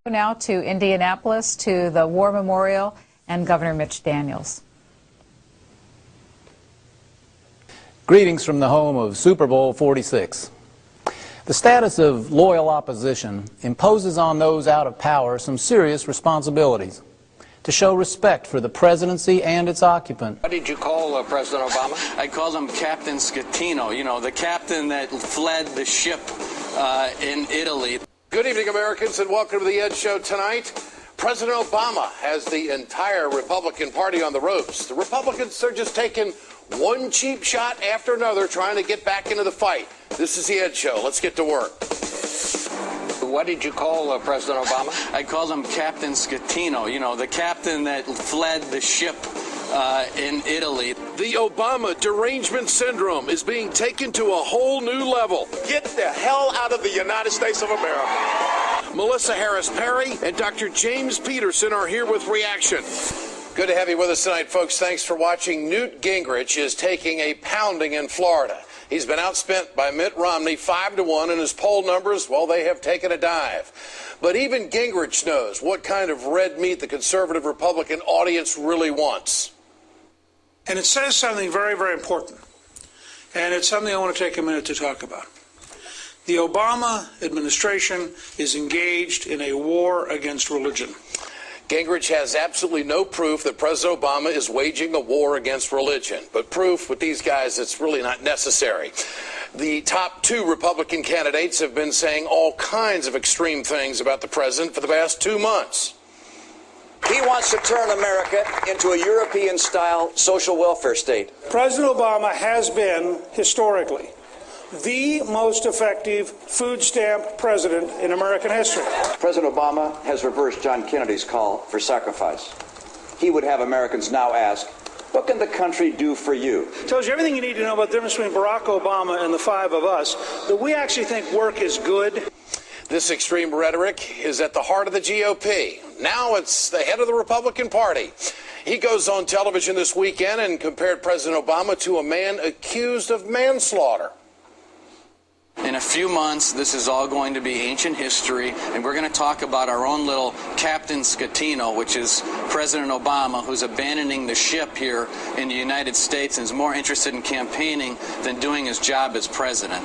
Now to Indianapolis, to the War Memorial, and Governor Mitch Daniels. Greetings from the home of Super Bowl 46. The status of loyal opposition imposes on those out of power some serious responsibilities to show respect for the presidency and its occupant. What did you call President Obama? I called him Captain Scuttling, you know, the captain that fled the ship in Italy. Good evening, Americans, and welcome to the Ed Show tonight. President Obama has the entire Republican Party on the ropes. The Republicans are just taking one cheap shot after another trying to get back into the fight. This is the Ed Show. Let's get to work. What did you call President Obama? I called him Captain Scuttling, you know, the captain that fled the ship in Italy. The Obama derangement syndrome is being taken to a whole new level. Get the hell out of the United States of America. Melissa Harris Perry and Dr. James Peterson are here with reaction. Good to have you with us tonight, folks. Thanks for watching. Newt Gingrich is taking a pounding in Florida. He's been outspent by Mitt Romney 5-1, and his poll numbers, well, they have taken a dive. But even Gingrich knows what kind of red meat the conservative Republican audience really wants. And it says something very, very important. And it's something I want to take a minute to talk about. The Obama administration is engaged in a war against religion. Gingrich has absolutely no proof that President Obama is waging a war against religion. But proof with these guys, it's really not necessary. The top two Republican candidates have been saying all kinds of extreme things about the president for the past 2 months. He wants to turn America into a European-style social welfare state. President Obama has been, historically, the most effective food stamp president in American history. President Obama has reversed John Kennedy's call for sacrifice. He would have Americans now ask, what can the country do for you? Tells you everything you need to know about the difference between Barack Obama and the five of us, that we actually think work is good. This extreme rhetoric is at the heart of the GOP. Now it's the head of the Republican Party. He goes on television this weekend and compared President Obama to a man accused of manslaughter. In a few months, this is all going to be ancient history, and we're going to talk about our own little Captain Scuttling, which is President Obama, who's abandoning the ship here in the United States and is more interested in campaigning than doing his job as president.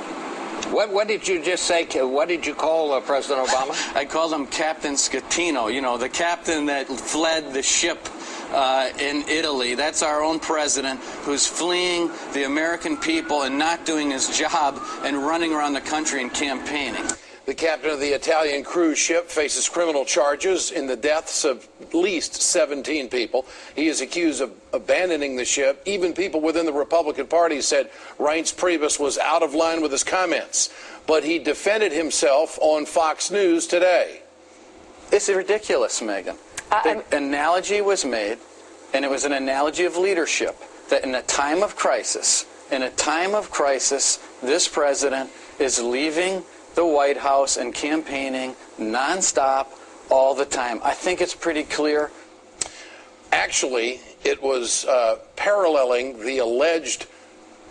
What did you just say? What did you call President Obama? I called him Captain Scuttling, you know, the captain that fled the ship in Italy. That's our own president who's fleeing the American people and not doing his job and running around the country and campaigning. The captain of the Italian cruise ship faces criminal charges in the deaths of at least 17 people. He is accused of abandoning the ship. Even people within the Republican Party said Reince Priebus was out of line with his comments. But he defended himself on Fox News today. This is ridiculous, Megan. The analogy was made, and it was an analogy of leadership, that in a time of crisis, this president is leaving the White House and campaigning nonstop all the time. I think it's pretty clear. Actually, it was paralleling the alleged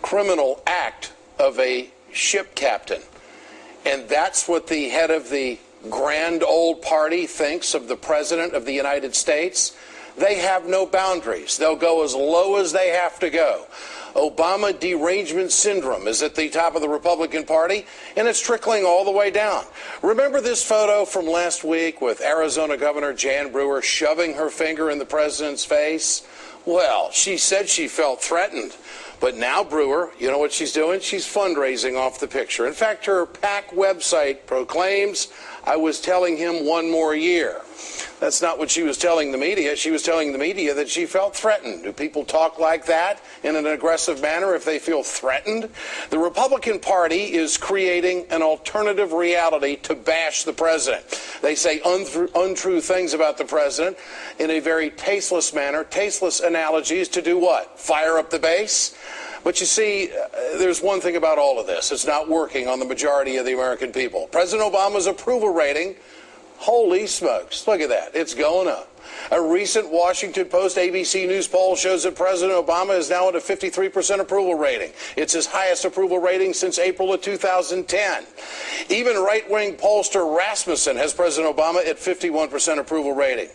criminal act of a ship captain. And that's what the head of the grand old party thinks of the president of the United States. They have no boundaries. They'll go as low as they have to go. Obama derangement syndrome is at the top of the Republican Party, and it's trickling all the way down. Remember this photo from last week with Arizona Governor Jan Brewer shoving her finger in the president's face? Well, she said she felt threatened. But now Brewer, you know what she's doing? She's fundraising off the picture. In fact, her PAC website proclaims, I was telling him one more year. That's not what she was telling the media. She was telling the media that she felt threatened. Do people talk like that in an aggressive manner if they feel threatened? The Republican Party is creating an alternative reality to bash the president. They say untrue things about the president in a very tasteless manner, tasteless analogies to do what? Fire up the base? But you see, there's one thing about all of this. It's not working on the majority of the American people. President Obama's approval rating Holy smokes. Look at that. It's going up. A recent Washington Post ABC News poll shows that President Obama is now at a 53% approval rating. It's his highest approval rating since April of 2010. Even right-wing pollster Rasmussen has President Obama at 51% approval rating.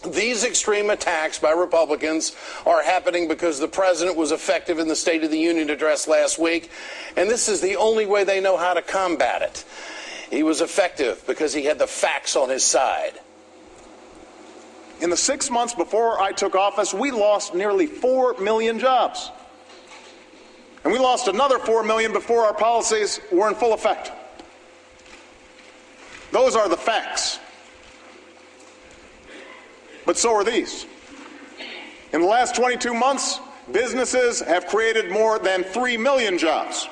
These extreme attacks by Republicans are happening because the president was effective in the State of the Union address last week, and this is the only way they know how to combat it. He was effective because he had the facts on his side. In the 6 months before I took office, we lost nearly 4 million jobs. And we lost another 4 million before our policies were in full effect. Those are the facts. But so are these. In the last 22 months, businesses have created more than 3 million jobs.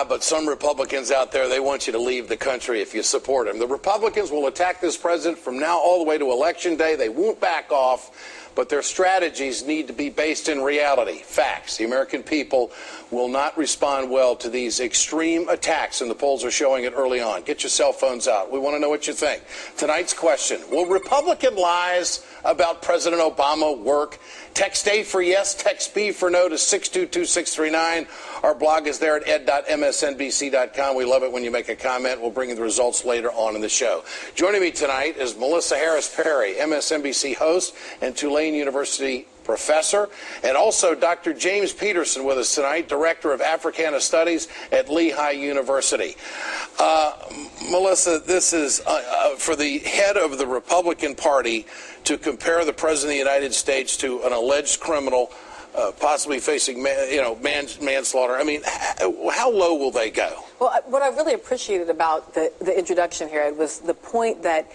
But some Republicans out there, they want you to leave the country if you support him. The Republicans will attack this president from now all the way to Election Day. They won't back off, but their strategies need to be based in reality, facts. The American people will not respond well to these extreme attacks, and the polls are showing it early on. Get your cell phones out. We want to know what you think. Tonight's question, will Republican lies about President Obama work? Text A for yes, text B for no to 622-639. Our blog is there at ed.msnbc.com. We love it when you make a comment. We'll bring you the results later on in the show. Joining me tonight is Melissa Harris-Perry, MSNBC host and Tulane University professor, and also Dr. James Peterson with us tonight, Director of Africana Studies at Lehigh University. Melissa, this is for the head of the Republican Party to compare the President of the United States to an alleged criminal possibly facing manslaughter. I mean, how low will they go? Well, what I really appreciated about the introduction here was the point that,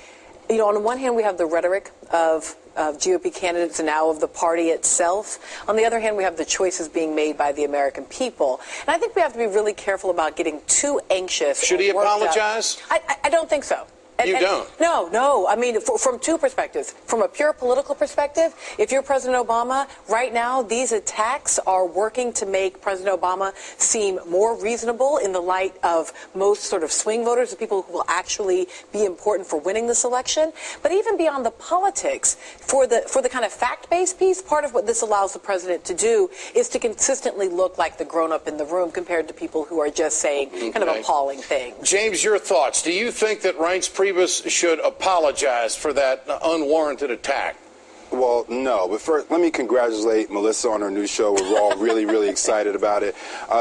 on the one hand, we have the rhetoric of GOP candidates and now of the party itself. On the other hand, we have the choices being made by the American people. And I think we have to be really careful about getting too anxious. Should he apologize? I don't think so. You don't? No. I mean, from two perspectives. From a pure political perspective, if you're President Obama, right now, these attacks are working to make President Obama seem more reasonable in the light of most sort of swing voters, the people who will actually be important for winning this election. But even beyond the politics, for the kind of fact-based piece, part of what this allows the president to do is to consistently look like the grown-up in the room compared to people who are just saying kind of appalling things. James, your thoughts. Do you think that Reince Priebus should apologize for that unwarranted attack? Well, no. But first, let me congratulate Melissa on her new show. We're all really, really excited about it.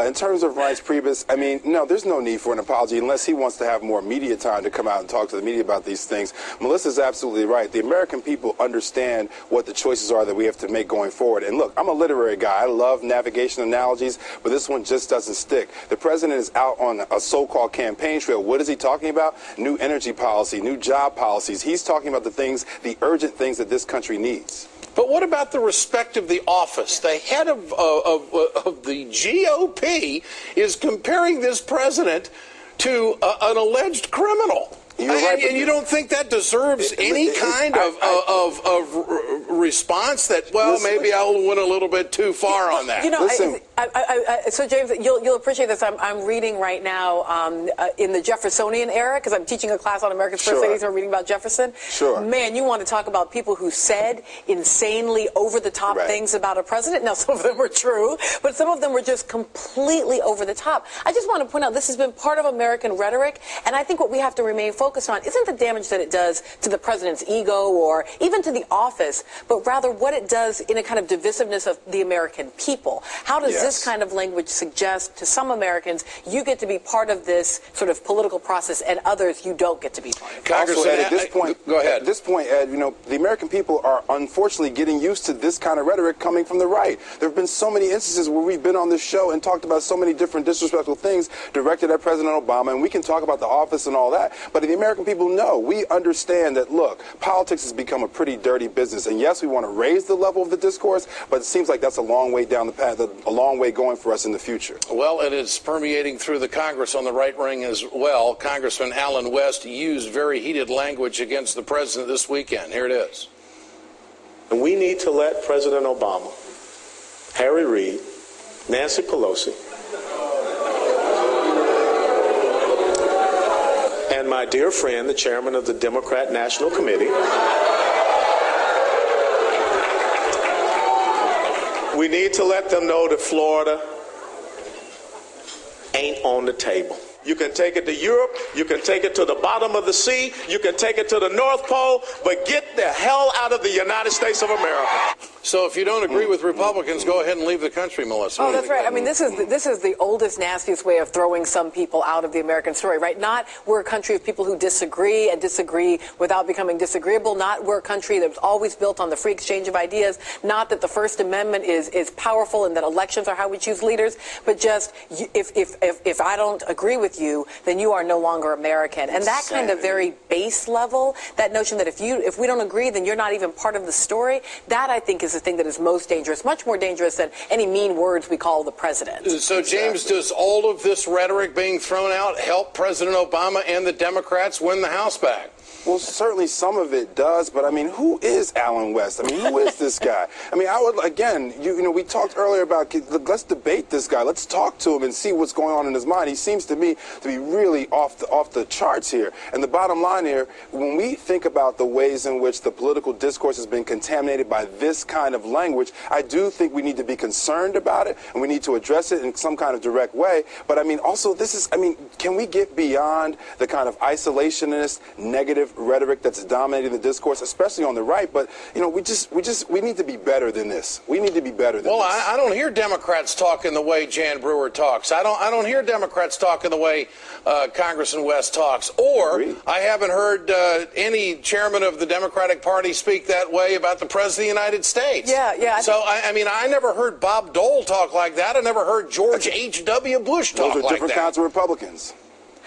In terms of Reince Priebus, I mean, no, there's no need for an apology unless he wants to have more media time to come out and talk to the media about these things. Melissa's absolutely right. The American people understand what the choices are that we have to make going forward. And look, I'm a literary guy. I love navigation analogies, but this one just doesn't stick. The president is out on a so-called campaign trail. What is he talking about? New energy policy, new job policies. He's talking about the things, the urgent things that this country needs. But what about the respect of the office? The head of the GOP is comparing this president to an alleged criminal. Right, and you don't think that deserves any kind of response that, well, maybe I went a little bit too far on that? Listen. So, James, you'll appreciate this. I'm reading right now in the Jeffersonian era, because I'm teaching a class on America's First Ladies, and we're reading about Jefferson. Sure. Man, you want to talk about people who said insanely over-the-top things about a president. Now, some of them were true, but some of them were just completely over the top. I just want to point out this has been part of American rhetoric, and I think what we have to remain focused on isn't the damage that it does to the president's ego or even to the office, but rather what it does in a kind of divisiveness of the American people. How does this kind of language suggest to some Americans you get to be part of this sort of political process and others you don't get to be part of it? Congressman, Ed, at this point, go ahead. At this point, Ed, the American people are unfortunately getting used to this kind of rhetoric coming from the right. There have been so many instances where we've been on this show and talked about so many different disrespectful things directed at President Obama, and we can talk about the office and all that, but the American people know, we understand that, look, politics has become a pretty dirty business, and yes, we want to raise the level of the discourse, but it seems like that's a long way down the path, a long way going for us in the future. Well, it is permeating through the Congress on the right wing as well. Congressman Alan West used very heated language against the president this weekend. Here it is. And we need to let President Obama, Harry Reid, Nancy Pelosi, my dear friend, the chairman of the Democrat National Committee. We need to let them know that Florida ain't on the table. You can take it to Europe, you can take it to the bottom of the sea, you can take it to the North Pole, but get the hell out of the United States of America. So if you don't agree with Republicans, go ahead and leave the country, Melissa. Oh, that's right. I mean, this is the oldest, nastiest way of throwing some people out of the American story, right? Not we're a country of people who disagree and disagree without becoming disagreeable. Not we're a country that's always built on the free exchange of ideas. Not that the First Amendment is powerful and that elections are how we choose leaders, but just if I don't agree with you, then you are no longer American. And that kind of very base level, that notion that if we don't agree, then you're not even part of the story, that I think is the thing that is most dangerous, much more dangerous than any mean words we call the president. So, James, does all of this rhetoric being thrown out help President Obama and the Democrats win the House back? Well, certainly some of it does, but I mean, who is Alan West? I mean, who is this guy? I mean, I would, again, you know, we talked earlier about, let's debate this guy. Let's talk to him and see what's going on in his mind. He seems to me to be really off the charts here. And the bottom line here, when we think about the ways in which the political discourse has been contaminated by this kind of language, I do think we need to be concerned about it, and we need to address it in some kind of direct way. But I mean, also, can we get beyond the kind of isolationist, negative rhetoric that's dominating the discourse, especially on the right? But you know, we need to be better than this. We need to be better than this. Well, I don't hear Democrats talking the way Jan Brewer talks. I don't hear Democrats talking the way Congressman West talks. Or I haven't heard any chairman of the Democratic Party speak that way about the President of the United States. Yeah. So I mean, I never heard Bob Dole talk like that. I never heard George H.W. Bush talk like that. Those are different kinds of Republicans.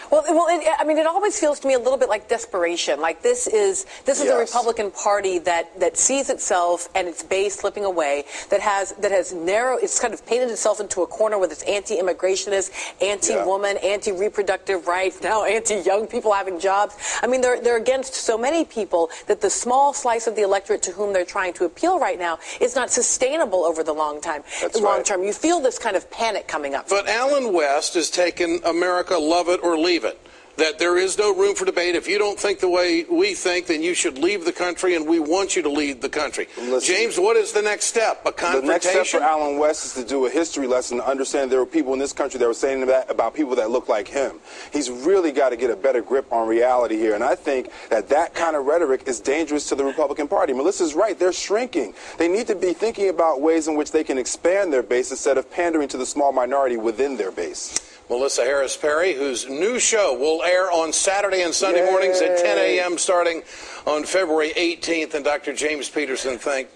Well, I mean, it always feels to me a little bit like desperation. Like this is the Republican Party that sees itself and its base slipping away. That has it's kind of painted itself into a corner with its anti-immigrationist, anti-woman, anti-reproductive rights, now anti-young people having jobs. I mean, they're against so many people that the small slice of the electorate to whom they're trying to appeal right now is not sustainable over the long term. You feel this kind of panic coming up. But Alan West has taken America, love it or leave it. That there is no room for debate. If you don't think the way we think, then you should leave the country, and we want you to leave the country. Listen, James, what is the next step? A confrontation? The next step for Alan West is to do a history lesson to understand there were people in this country that were saying that about people that look like him. He's really got to get a better grip on reality here, and I think that kind of rhetoric is dangerous to the Republican Party. Melissa's right. They're shrinking. They need to be thinking about ways in which they can expand their base instead of pandering to the small minority within their base. Melissa Harris Perry, whose new show will air on Saturday and Sunday mornings at 10 a.m. starting on February 18th. And Dr. James Peterson, thank